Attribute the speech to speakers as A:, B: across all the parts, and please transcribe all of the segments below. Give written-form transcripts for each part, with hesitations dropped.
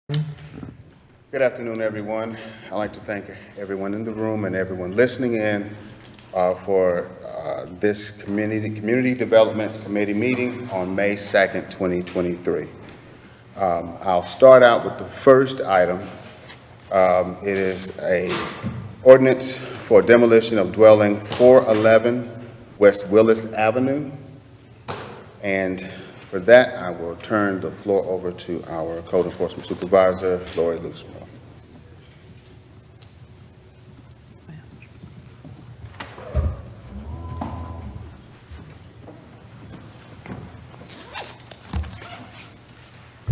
A: Good afternoon, everyone. I'd like to thank everyone in the room and everyone listening in for this Community Development Committee meeting on May 2nd, 2023. I'll start out with the first item. It is a ordinance for demolition of dwelling 411 West Willis Avenue. And for that, I will turn the floor over to our Code Enforcement Supervisor, Lori Loosemore.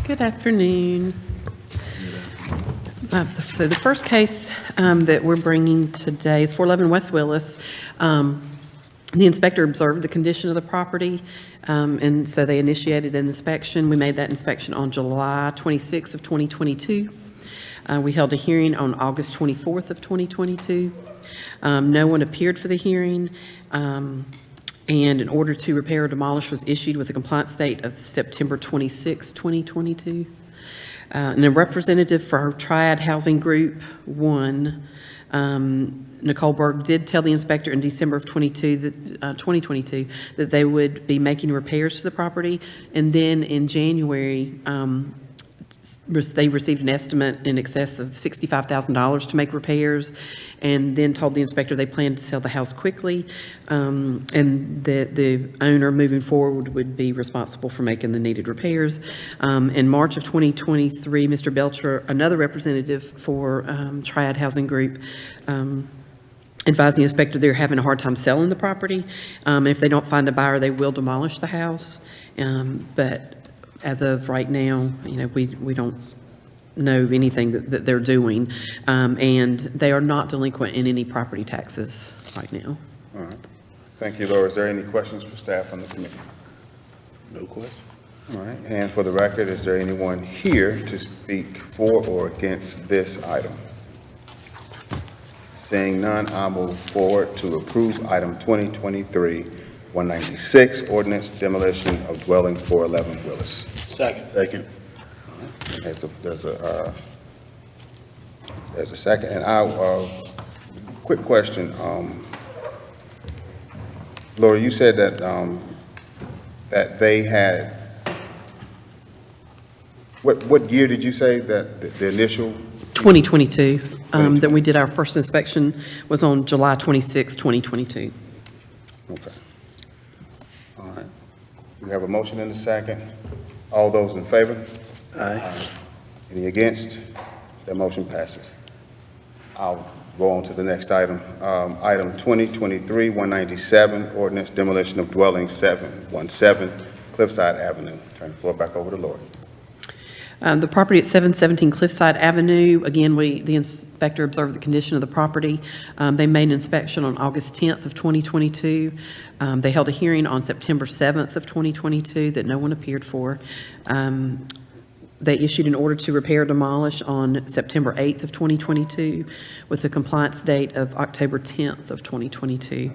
B: Good afternoon. So the first case that we're bringing today is 411 West Willis. The inspector observed the condition of the property, and so they initiated an inspection. We made that inspection on July 26th of 2022. We held a hearing on August 24th of 2022. No one appeared for the hearing. And an order to repair or demolish was issued with a compliance date of September 26, 2022. And a representative for our Triad Housing Group 1, Nicole Berg, did tell the inspector in December of 2022 that they would be making repairs to the property. And then in January, they received an estimate in excess of $65,000 to make repairs, and then told the inspector they planned to sell the house quickly, and that the owner moving forward would be responsible for making the needed repairs. In March of 2023, Mr. Belcher, another representative for Triad Housing Group, advised the inspector they're having a hard time selling the property. And if they don't find a buyer, they will demolish the house. But as of right now, we don't know anything that they're doing. And they are not delinquent in any property taxes right now.
A: All right. Thank you, Laura. Is there any questions for staff on the committee?
C: No question.
A: All right. And for the record, is there anyone here to speak for or against this item? Seeing none, I'll move forward to approve item 2023-196, ordinance demolition of dwelling 411 Willis.
C: Second.
A: There's a second, and quick question. Laura, you said that that they had, what year did you say that the initial?
B: 2022, that we did our first inspection was on July 26, 2022.
A: Okay. All right. We have a motion and a second. All those in favor?
C: Aye.
A: Any against? That motion passes. I'll go on to the next item. Item 2023-197, ordinance demolition of dwelling 717 Cliffside Avenue. Turn the floor back over to Lori.
B: The property at 717 Cliffside Avenue, again, the inspector observed the condition of the property. They made an inspection on August 10th of 2022. They held a hearing on September 7th of 2022 that no one appeared for. They issued an order to repair or demolish on September 8th of 2022 with a compliance date of October 10th of 2022.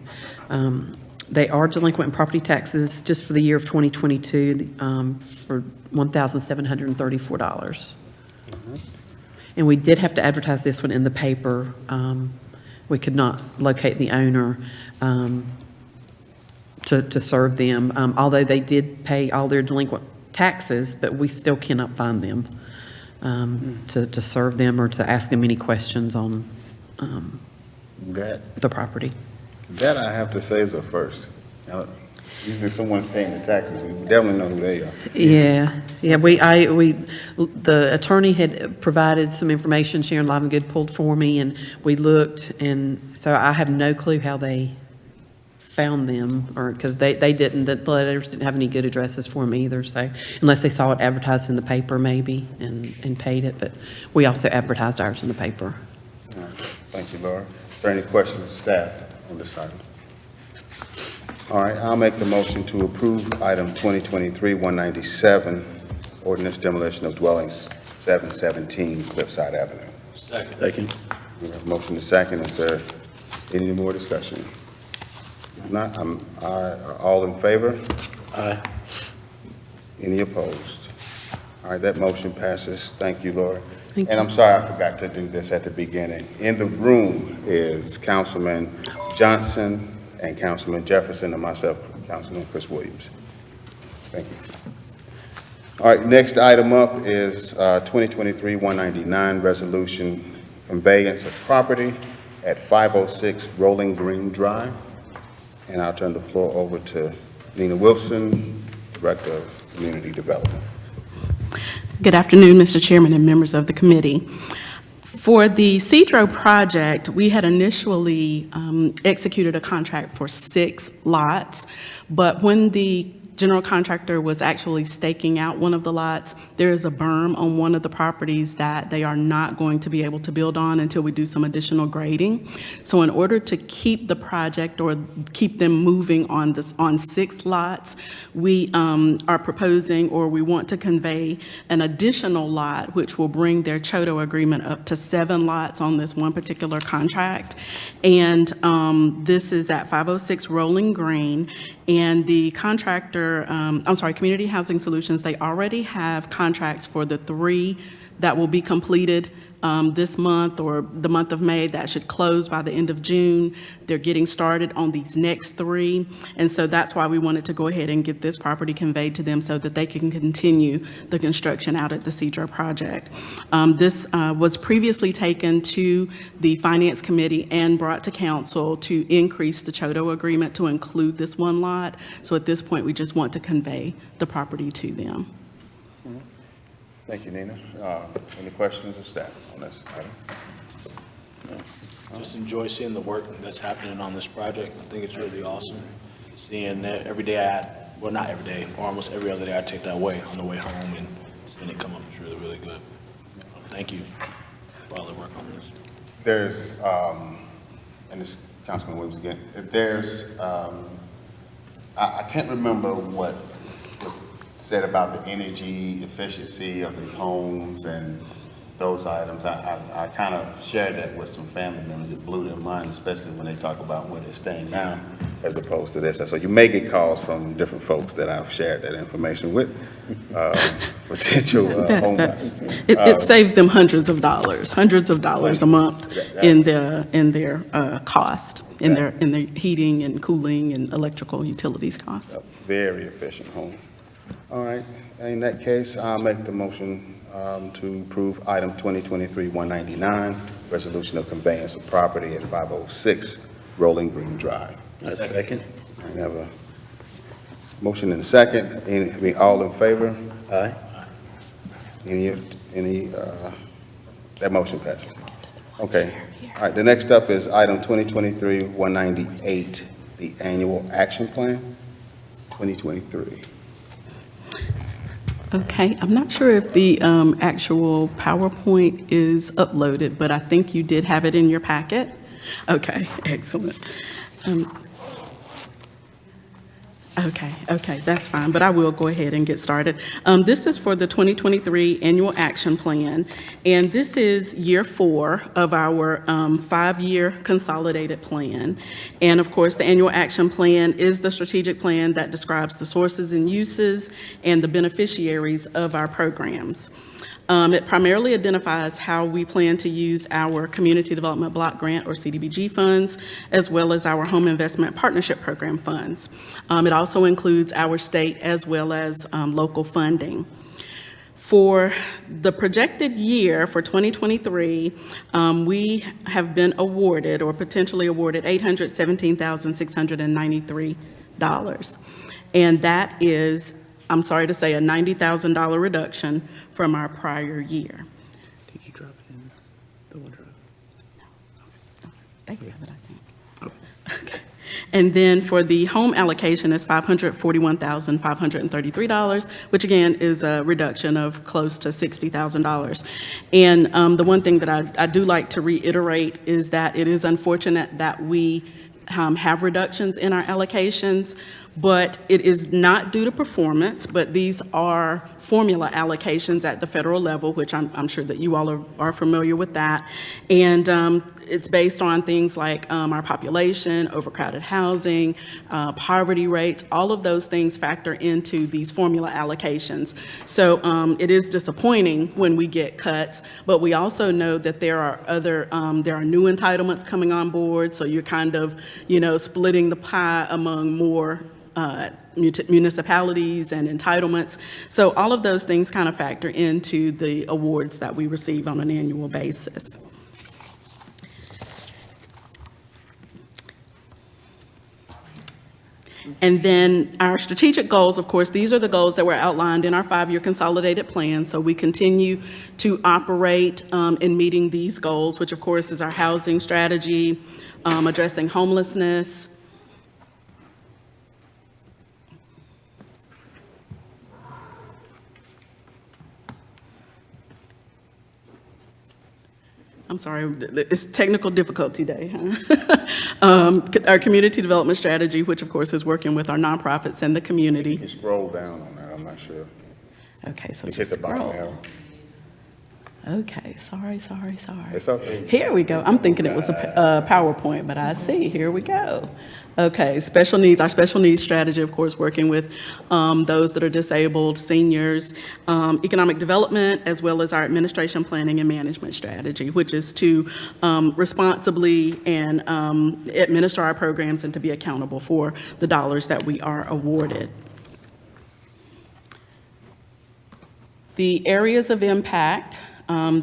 B: They are delinquent in property taxes just for the year of 2022 for $1,734. And we did have to advertise this one in the paper. We could not locate the owner to serve them, although they did pay all their delinquent taxes, but we still cannot find them to serve them or to ask them any questions on the property.
A: That I have to say is a first. Now, usually someone's paying the taxes. We definitely know who they are.
B: Yeah. The attorney had provided some information Sharon Livengood pulled for me, and we looked, and so I have no clue how they found them, or because the letters didn't have any good addresses for them either. So unless they saw it advertised in the paper, maybe, and paid it, but we also advertised ours in the paper.
A: All right. Thank you, Laura. Is there any questions of staff on this item? All right, I'll make the motion to approve item 2023-197, ordinance demolition of dwellings 717 Cliffside Avenue.
C: Second.
A: We have a motion to second. Is there any more discussion? If not, all in favor?
C: Aye.
A: Any opposed? All right, that motion passes. Thank you, Laura.
B: Thank
A: And
B: you.
A: I'm sorry I forgot to do this at the beginning. In the room is Councilman Johnson and Councilman Jefferson and myself, Councilman Chris Williams. Thank you. All right, next item up is 2023-199, resolution conveyance of property at 506 Rolling Green Drive. And I'll turn the floor over to Nina Wilson, Director of Community Development.
D: Good afternoon, Mr. Chairman and members of the committee. For the Cedro project, we had initially executed a contract for 6 lots, but when the general contractor was actually staking out one of the lots, there is a berm on one of the properties that they are not going to be able to build on until we do some additional grading. So in order to keep the project or keep them moving on 6 lots, we are proposing, or we want to convey an additional lot, which will bring their CHOTO agreement up to 7 lots on this one particular contract. And this is at 506 Rolling Green. And the contractor, Community Housing Solutions, they already have contracts for the 3 that will be completed this month or the month of May. That should close by the end of June. They're getting started on these next 3. And so that's why we wanted to go ahead and get this property conveyed to them so that they can continue the construction out at the Cedro project. This was previously taken to the Finance Committee and brought to Council to increase the CHOTO agreement to include this 1 lot. So at this point, we just want to convey the property to them.
A: Thank you, Nina. Any questions of staff on this item?
E: Just enjoy seeing the work that's happening on this project. I think it's really awesome. Seeing that every day well, not every day, or almost every other day, I take that way on the way home, and seeing it come up is really, really good. Thank you for all the work on this.
A: There's, and this Councilman Williams again, there's, I can't remember what was said about the energy efficiency of these homes and those items. I kind of shared that with some family members. It blew their mind, especially when they talk about where they're staying now as opposed to this. And so you may get calls from different folks that I've shared that information with, potential home buyers.
D: It saves them hundreds of dollars a month in their cost, in their heating and cooling and electrical utilities costs.
A: Very efficient homes. All right, in that case, I'll make the motion to approve item 2023-199, resolution of conveyance of property at 506 Rolling Green Drive.
C: I second.
A: I have a motion and a second. All in favor?
C: Aye.
A: That motion passes. Okay, all right, the next up is item 2023-198, the annual action plan, 2023.
D: Okay, I'm not sure if the actual PowerPoint is uploaded, but I think you did have it in your packet. Okay, excellent. Okay, that's fine, but I will go ahead and get started. This is for the 2023 Annual Action Plan, and this is year 4 of our 5-year consolidated plan. And of course, the Annual Action Plan is the strategic plan that describes the sources and uses and the beneficiaries of our programs. It primarily identifies how we plan to use our Community Development Block Grant, or CDBG funds, as well as our Home Investment Partnership Program funds. It also includes our state as well as local funding. For the projected year for 2023, we have been awarded or potentially awarded $817,693. And that is, I'm sorry to say, a $90,000 reduction from our prior year.
C: Did you drop it in the OneDrive?
D: They have it, I think. Okay. And then for the home allocation is $541,533, which again is a reduction of close to $60,000. And the one thing that I do like to reiterate is that it is unfortunate that we have reductions in our allocations, but it is not due to performance, but these are formula allocations at the federal level, which I'm sure that you all are familiar with that. And it's based on things like our population, overcrowded housing, poverty rates, all of those things factor into these formula allocations. So it is disappointing when we get cuts, but we also know that there are new entitlements coming on board, so you're kind of, splitting the pie among more municipalities and entitlements. So all of those things kind of factor into the awards that we receive on an annual basis. And then our strategic goals, of course, these are the goals that were outlined in our 5-year consolidated plan. So we continue to operate in meeting these goals, which of course is our housing strategy, addressing homelessness, I'm sorry, it's technical difficulty day, huh? Our community development strategy, which of course is working with our nonprofits and the community.
A: You scroll down on that, I'm not sure.
D: Okay, so
A: You hit
D: just
A: the bottom
D: scroll.
A: arrow.
D: Okay, sorry.
A: It's okay.
D: Here we go. I'm thinking it was a PowerPoint, but I see, here we go. Okay, special needs, our special needs strategy, of course, working with those that are disabled, seniors, economic development, as well as our administration planning and management strategy, which is to responsibly and administer our programs and to be accountable for the dollars that we are awarded. The areas of impact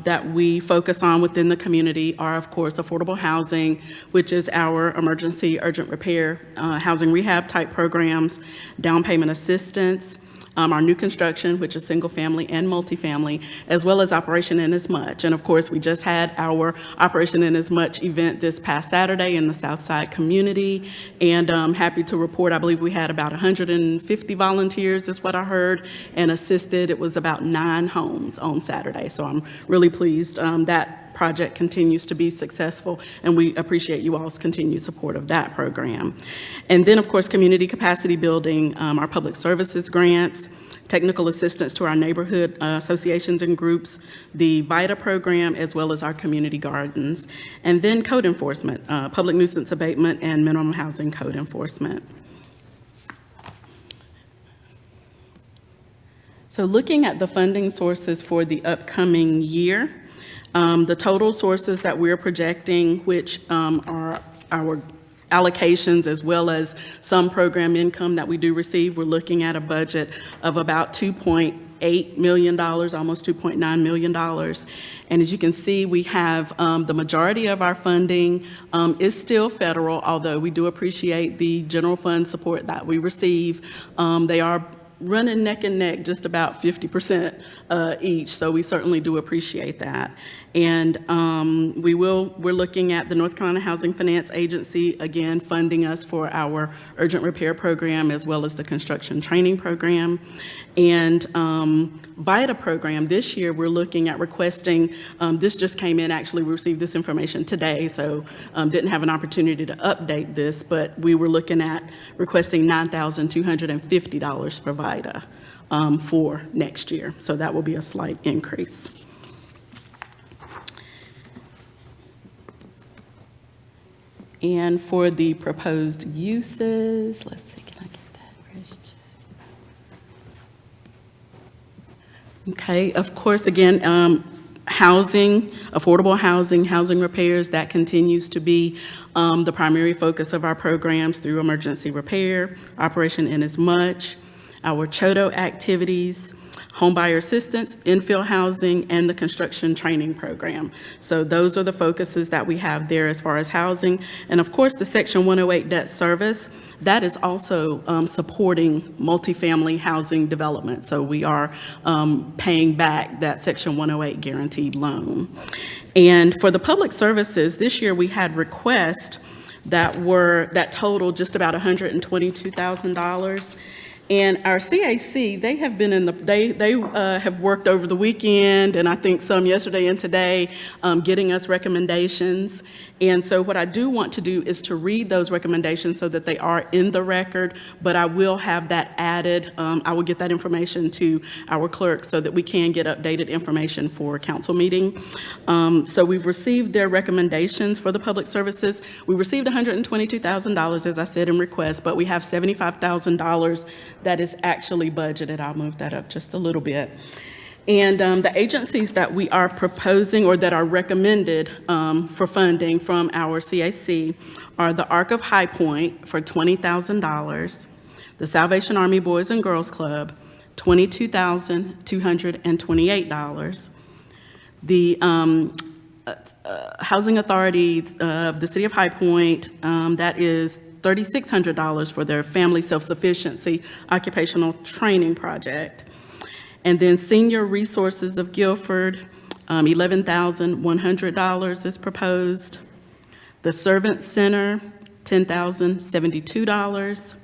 D: that we focus on within the community are, of course, affordable housing, which is our emergency urgent repair, housing rehab type programs, down payment assistance, our new construction, which is single family and multifamily, as well as Operation Inasmuch. And of course, we just had our Operation Inasmuch event this past Saturday in the Southside community. And I'm happy to report, I believe we had about 150 volunteers, is what I heard, and assisted. It was about 9 homes on Saturday. So I'm really pleased that project continues to be successful, and we appreciate you all's continued support of that program. And then, of course, community capacity building, our public services grants, technical assistance to our neighborhood associations and groups, the VITA program, as well as our community gardens, and then code enforcement, public nuisance abatement, and minimum housing code enforcement. So looking at the funding sources for the upcoming year, the total sources that we're projecting, which are our allocations as well as some program income that we do receive, we're looking at a budget of about $2.8 million, almost $2.9 million. And as you can see, we have the majority of our funding is still federal, although we do appreciate the general fund support that we receive. They are running neck and neck, just about 50% each, so we certainly do appreciate that. And we're looking at the North Carolina Housing Finance Agency, again, funding us for our urgent repair program as well as the construction training program. And VITA program, this year we're looking at requesting, this just came in, actually we received this information today, so didn't have an opportunity to update this, but we were looking at requesting $9,250 for VITA for next year. So that will be a slight increase. And for the proposed uses, let's see, can I get that? Where's okay, of course, again, housing, affordable housing, housing repairs, that continues to be the primary focus of our programs through emergency repair, Operation Inasmuch, our CHOTO activities, homebuyer assistance, infill housing, and the construction training program. So those are the focuses that we have there as far as housing. And of course, the Section 108 debt service, that is also supporting multifamily housing development. So we are paying back that Section 108 guaranteed loan. And for the public services, this year we had requests that totaled just about $122,000. And our CAC, they have been they have worked over the weekend, and I think some yesterday and today, getting us recommendations. And so what I do want to do is to read those recommendations so that they are in the record, but I will have that added. I will get that information to our clerk so that we can get updated information for council meeting. So we've received their recommendations for the public services. We received $122,000, as I said, in request, but we have $75,000 that is actually budgeted. I'll move that up just a little bit. And the agencies that we are proposing or that are recommended for funding from our CAC are the Ark of High Point for $20,000, the Salvation Army Boys and Girls Club, $22,228, the Housing Authority of the City of High Point, that is $3,600 for their Family Self-Sufficiency Occupational Training Project. And then Senior Resources of Guilford, $11,100 is proposed. The Servant Center, $10,072.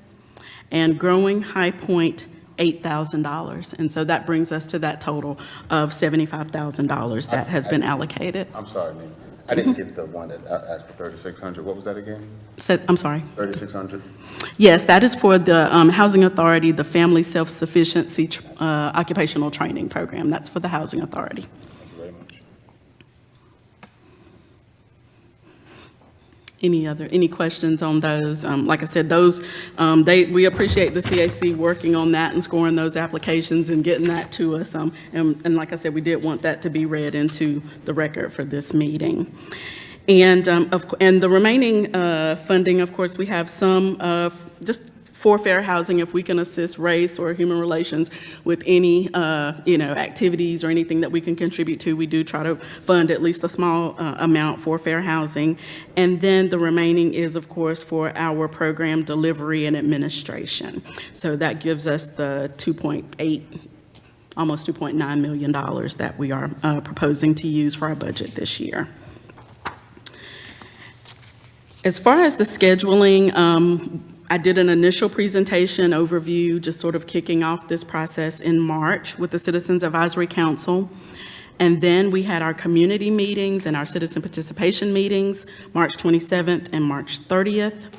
D: And Growing High Point, $8,000. And so that brings us to that total of $75,000 that has been allocated.
A: I'm sorry, Nina. I didn't get the one that asked for 3,600. What was that again?
D: I'm sorry.
A: 3,600?
D: Yes, that is for the Housing Authority, the Family Self-Sufficiency Occupational Training Program. That's for the Housing Authority.
A: Thank you very much.
D: Any questions on those? Like I said, those, we appreciate the CAC working on that and scoring those applications and getting that to us. And like I said, we did want that to be read into the record for this meeting. And the remaining funding, of course, we have some just for fair housing, if we can assist race or human relations with any, activities or anything that we can contribute to, we do try to fund at least a small amount for fair housing. And then the remaining is, of course, for our program delivery and administration. So that gives us the almost $2.9 million that we are proposing to use for our budget this year. As far as the scheduling, I did an initial presentation overview, just sort of kicking off this process in March with the Citizens Advisory Council. And then we had our community meetings and our citizen participation meetings, March 27th and March 30th.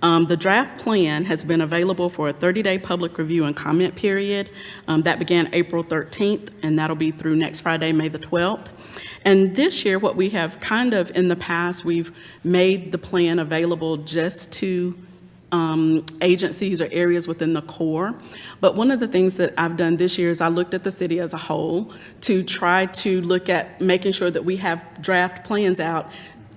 D: The draft plan has been available for a 30-day public review and comment period. That began April 13th, and that'll be through next Friday, May the 12th. And this year, what we have kind of in the past, we've made the plan available just to agencies or areas within the core. But one of the things that I've done this year is I looked at the city as a whole to try to look at making sure that we have draft plans out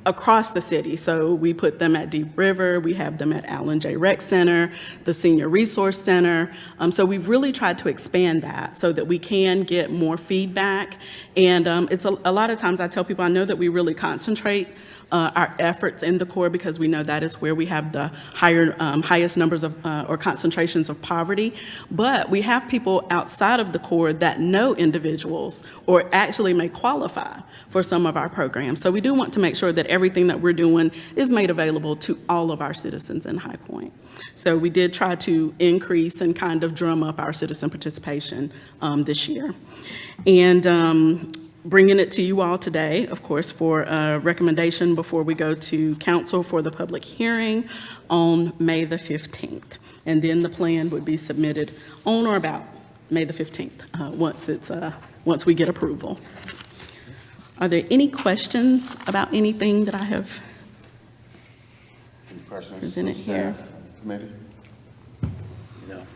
D: across the city. So we put them at Deep River, we have them at Allen J. Rec Center, the Senior Resource Center. So we've really tried to expand that so that we can get more feedback. And it's a lot of times I tell people, I know that we really concentrate our efforts in the core because we know that is where we have the highest numbers of or concentrations of poverty. But we have people outside of the core that know individuals or actually may qualify for some of our programs. So we do want to make sure that everything that we're doing is made available to all of our citizens in High Point. So we did try to increase and kind of drum up our citizen participation this year. And bringing it to you all today, of course, for a recommendation before we go to council for the public hearing on May the 15th. And then the plan would be submitted on or about May the 15th, once we get approval. Are there any questions about anything that I have
A: Any questions
D: presented
A: from
D: here?
A: staff, committee?
C: No.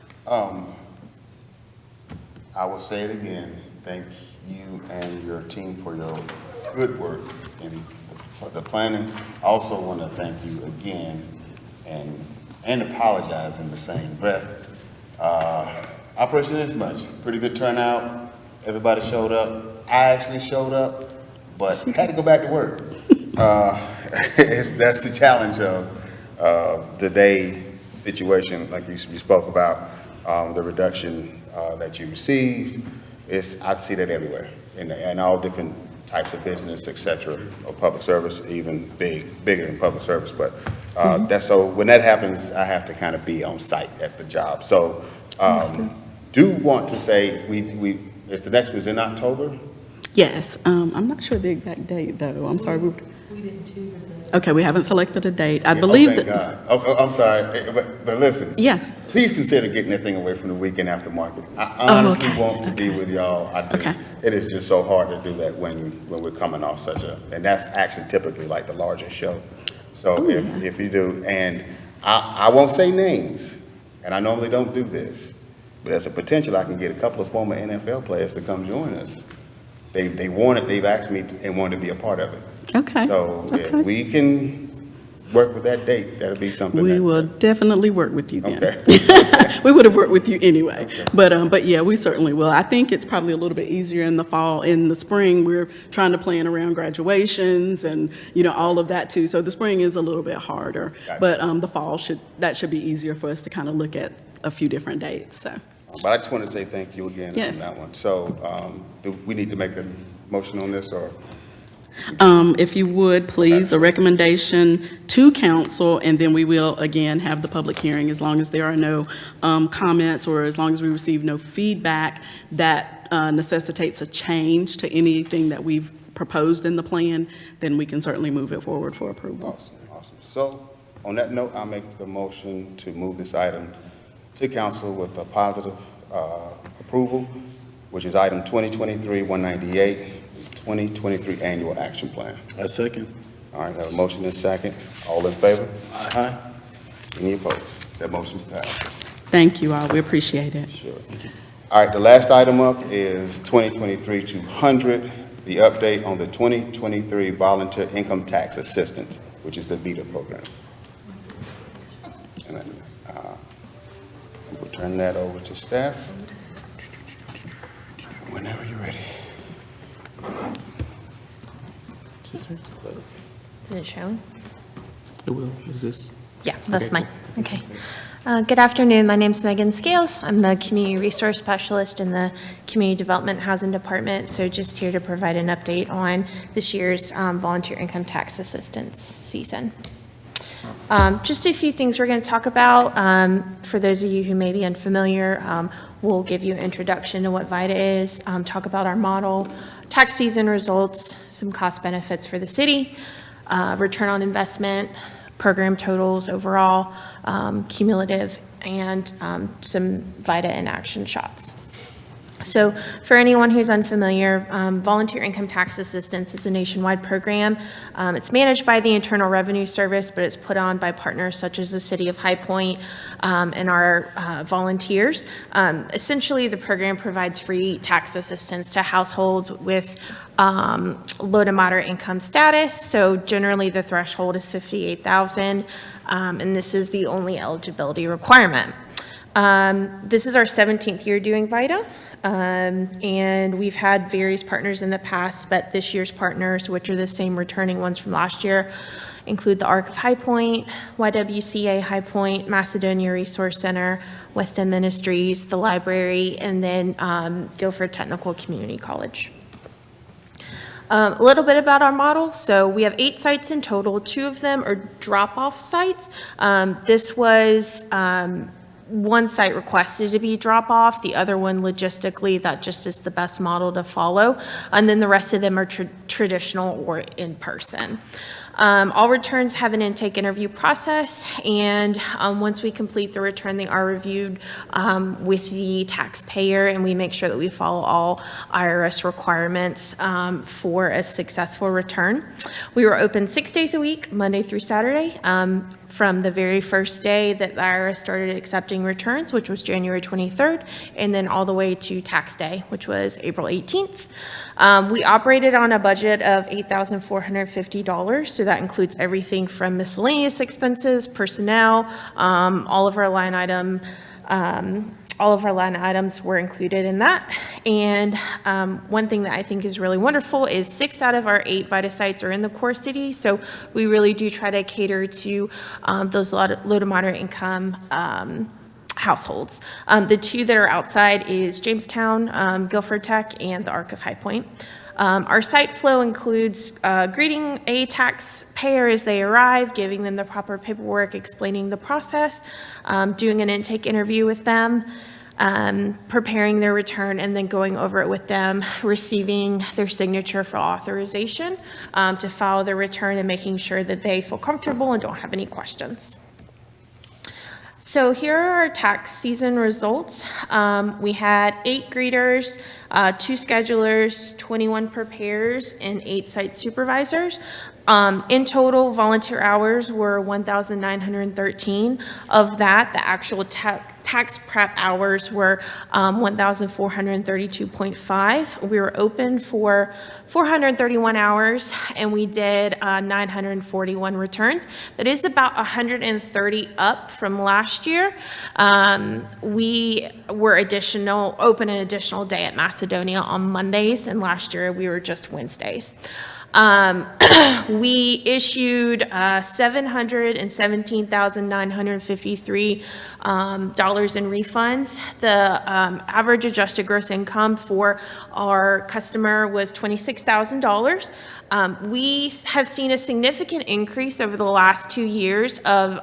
A: I will say it again. Thank you and your team for your good work in the planning. I also want to thank you again and apologize in the same breath. Operation This Much, pretty good turnout. Everybody showed up. I actually showed up, but had to go back to work. That's the challenge of today's situation, like you spoke about, the reduction that you received. I see that everywhere, in all different types of business, et cetera, or public service, even bigger than public service. But so when that happens, I have to kind of be on site at the job. So Do want to say, if the next one's in October?
D: Yes, I'm not sure the exact date, though. I'm sorry. Okay, we haven't selected a date. I believe
A: Oh, thank
D: that,
A: God. Oh, I'm sorry, but listen.
D: yes,
A: Please consider getting that thing away from the weekend after market. I honestly
D: okay,
A: want to be with y'all. I do.
D: Okay.
A: It is just so hard to do that when we're coming off and that's actually typically like the largest show. So if you do, and I won't say names, and I normally don't do this, but there's a potential I can get a couple of former NFL players to come join us. They've asked me and wanted to be a part of it.
D: okay.
A: So if
D: okay.
A: we can work with that date, that'll be something.
D: We
A: that-
D: will definitely work with you then.
A: Okay.
D: We would have worked with you anyway, but yeah, we certainly will. I think it's probably a little bit easier in the fall. In the spring, we're trying to plan around graduations and, all of that too. So the spring is a little bit harder,
A: Gotcha.
D: but the fall should be easier for us to kind of look at a few different dates, so.
A: But I just want to say thank you again on
D: Yes.
A: that one. So, do we need to make a motion on this, or?
D: If you would, please, a recommendation to council, and then we will again have the public hearing as long as there are no comments or as long as we receive no feedback that necessitates a change to anything that we've proposed in the plan, then we can certainly move it forward for approval.
A: Awesome. So, on that note, I'll make the motion to move this item to council with a positive approval, which is item 2023-198, 2023 Annual Action Plan.
C: A second.
A: All right, have a motion and second. All in favor?
C: Aye.
A: Any opposed? That motion passes.
D: Thank you all, we appreciate it.
A: Sure. All right, the last item up is 2023-200, the update on the 2023 Volunteer Income Tax Assistance, which is the VITA program. And then, we'll turn that over to staff. Whenever you're ready.
F: Is it showing?
C: It will. Is this?
F: Yeah, that's mine. Okay. Good afternoon. My name's Megan Scales. I'm the Community Resource Specialist in the Community Development Housing Department. So just here to provide an update on this year's Volunteer Income Tax Assistance season. Just a few things we're going to talk about. For those of you who may be unfamiliar, we'll give you an introduction to what VITA is, talk about our model, tax season results, some cost benefits for the city, return on investment, program totals overall, cumulative, and some VITA in action shots. So for anyone who's unfamiliar, Volunteer Income Tax Assistance is a nationwide program. It's managed by the Internal Revenue Service, but it's put on by partners such as the City of High Point and our volunteers. Essentially, the program provides free tax assistance to households with low to moderate income status. So generally, the threshold is $58,000, and this is the only eligibility requirement. This is our 17th year doing VITA. And we've had various partners in the past, but this year's partners, which are the same returning ones from last year, include the ARC of High Point, YWCA High Point, Macedonia Resource Center, West End Ministries, the library, and then Guilford Technical Community College. A little bit about our model. So we have 8 sites in total. 2 of them are drop-off sites. This was one site requested to be drop-off, the other one logistically, that just is the best model to follow. And then the rest of them are traditional or in-person. All returns have an intake interview process, and once we complete the return, they are reviewed with the taxpayer, and we make sure that we follow all IRS requirements for a successful return. We were open 6 days a week, Monday through Saturday, from the very first day that the IRS started accepting returns, which was January 23rd, and then all the way to tax day, which was April 18th. We operated on a budget of $8,450, so that includes everything from miscellaneous expenses, personnel, all of our line items were included in that. And one thing that I think is really wonderful is 6 out of our 8 VITA sites are in the core city, so we really do try to cater to those low to moderate income households. The 2 that are outside is Jamestown, Guilford Tech, and the ARC of High Point. Our site flow includes greeting a taxpayer as they arrive, giving them the proper paperwork, explaining the process, doing an intake interview with them, preparing their return and then going over it with them, receiving their signature for authorization to file their return and making sure that they feel comfortable and don't have any questions. So here are our tax season results. We had 8 greeters, 2 schedulers, 21 preparers, and 8 site supervisors. In total, volunteer hours were 1,913. Of that, the actual tax prep hours were 1,432.5. We were open for 431 hours, and we did 941 returns. That is about 130 up from last year. We were open an additional day at Macedonia on Mondays, and last year we were just Wednesdays. We issued $717,953 in refunds. The average adjusted gross income for our customer was $26,000. We have seen a significant increase over the last 2 years of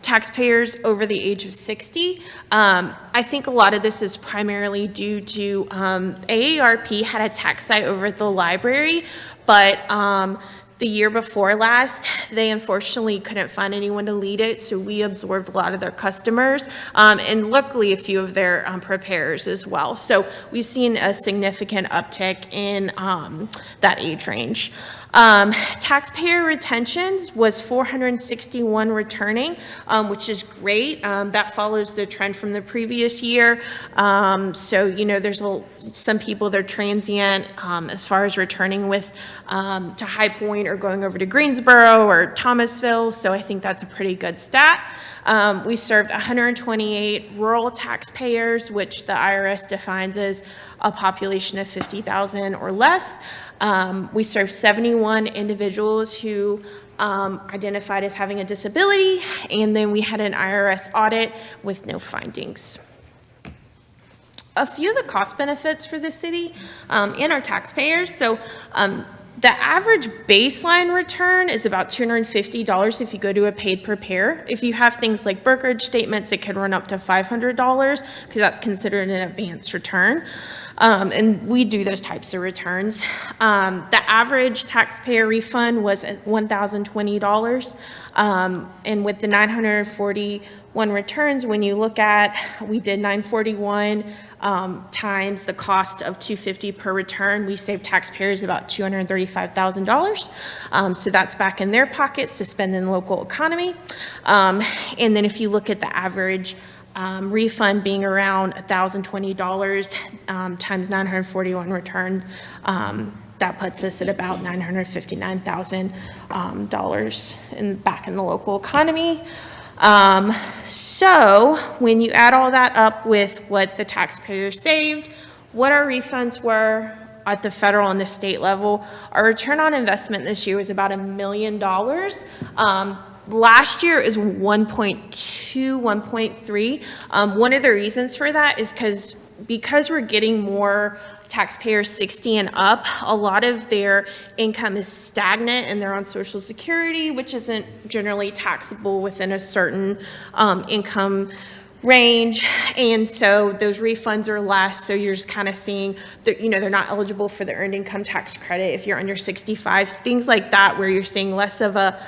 F: taxpayers over the age of 60. I think a lot of this is primarily due to AARP had a tax site over at the library, but the year before last, they unfortunately couldn't find anyone to lead it, so we absorbed a lot of their customers, and luckily a few of their preparers as well. So we've seen a significant uptick in that age range. Taxpayer retentions was 461 returning, which is great. That follows the trend from the previous year. So, you know, there's some people, they're transient as far as returning with to High Point or going over to Greensboro or Thomasville. So I think that's a pretty good stat. We served 128 rural taxpayers, which the IRS defines as a population of 50,000 or less. We served 71 individuals who identified as having a disability, and then we had an IRS audit with no findings. A few of the cost benefits for the city and our taxpayers. So the average baseline return is about $250 if you go to a paid preparer. If you have things like brokerage statements, it could run up to $500 because that's considered an advanced return. And we do those types of returns. The average taxpayer refund was $1,020. And with the 941 returns, when you look at, we did 941 times the cost of $250 per return, we saved taxpayers about $235,000. So that's back in their pockets to spend in the local economy. And then if you look at the average refund being around $1,020 times 941 returned, that puts us at about $959,000 back in the local economy. So when you add all that up with what the taxpayers saved, what our refunds were at the federal and the state level, our return on investment this year was about $1 million. Last year is 1.2, 1.3. One of the reasons for that is because we're getting more taxpayers 60 and up, a lot of their income is stagnant and they're on Social Security, which isn't generally taxable within a certain income range, and so those refunds are less, so you're just kind of seeing that, you know, they're not eligible for the earned income tax credit if you're under 65, things like that, where you're seeing less of a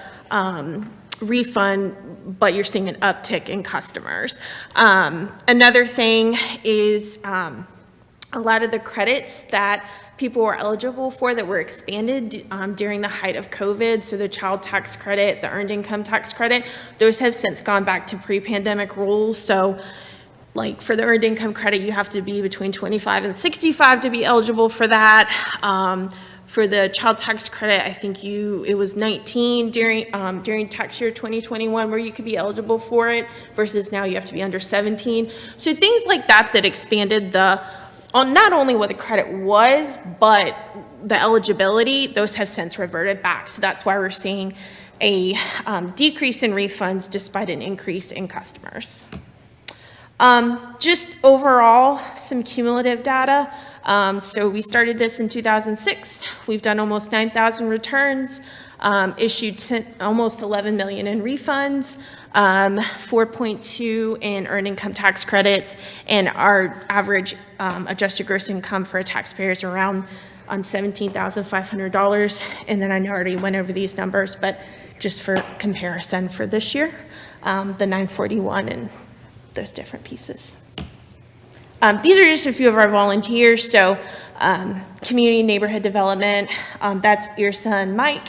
F: refund, but you're seeing an uptick in customers. Another thing is a lot of the credits that people were eligible for that were expanded during the height of COVID, so the child tax credit, the earned income tax credit, those have since gone back to pre-pandemic rules. So like for the earned income credit, you have to be between 25 and 65 to be eligible for that. For the child tax credit, I think it was 19 during tax year 2021 where you could be eligible for it, versus now you have to be under 17. So things like that expanded on not only what the credit was, but the eligibility, those have since reverted back. So that's why we're seeing a decrease in refunds despite an increase in customers. Just overall, some cumulative data. So we started this in 2006. We've done almost 9,000 returns, issued almost 11 million in refunds. 4.2 in earned income tax credits, and our average adjusted gross income for a taxpayer is around $17,500. And then I already went over these numbers, but just for comparison for this year, the 941 and those different pieces. These are just a few of our volunteers. So community neighborhood development, that's Irsa and Mike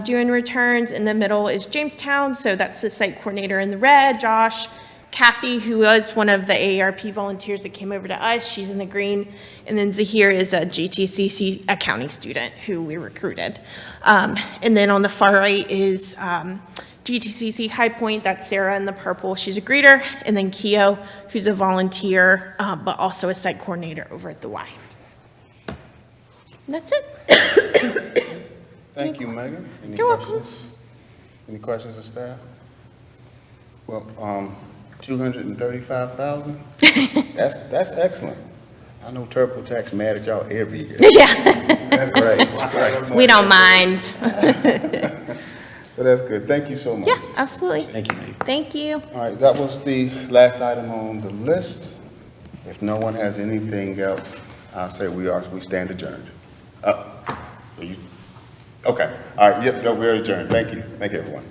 F: doing returns. In the middle is Jamestown, so that's the site coordinator in the red, Josh. Kathy, who was one of the AARP volunteers that came over to us, she's in the green. And then Zahir is a GTCC accounting student who we recruited. And then on the far right is GTCC High Point, that's Sarah in the purple, she's a greeter. And then Keo, who's a volunteer, but also a site coordinator over at the Y. And that's it.
A: Thank you, Megan. Any
F: You're welcome.
A: questions? Any questions of staff? Well, 235,000? That's excellent. I know TurboTax mad at y'all every year.
F: Yeah,
A: That's great.
F: we don't mind.
A: But that's good. Thank you so much.
F: Yeah, absolutely.
E: Thank you, Megan.
F: Thank you.
A: All right, that was the last item on the list. If no one has anything else, I'll say we stand adjourned. Okay, all right, yep, no, we're adjourned. Thank you. Thank you, everyone.